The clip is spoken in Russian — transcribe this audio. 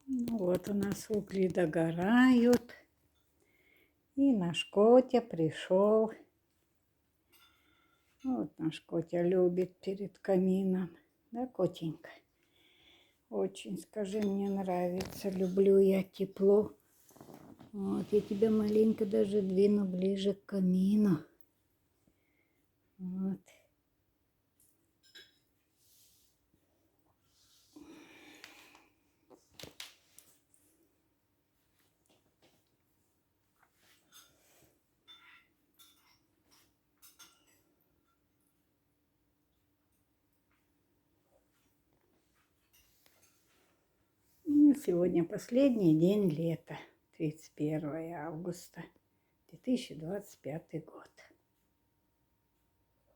Ну, вот у нас угли догорают. И наш Котя пришел. Вот наш Котя любит перед камином. Да, Котенька? Очень, скажи, мне нравится. Люблю я тепло. Вот, я тебя маленько даже двину ближе к камину. Вот. Сегодня последний день лета, 31 августа 2025 год.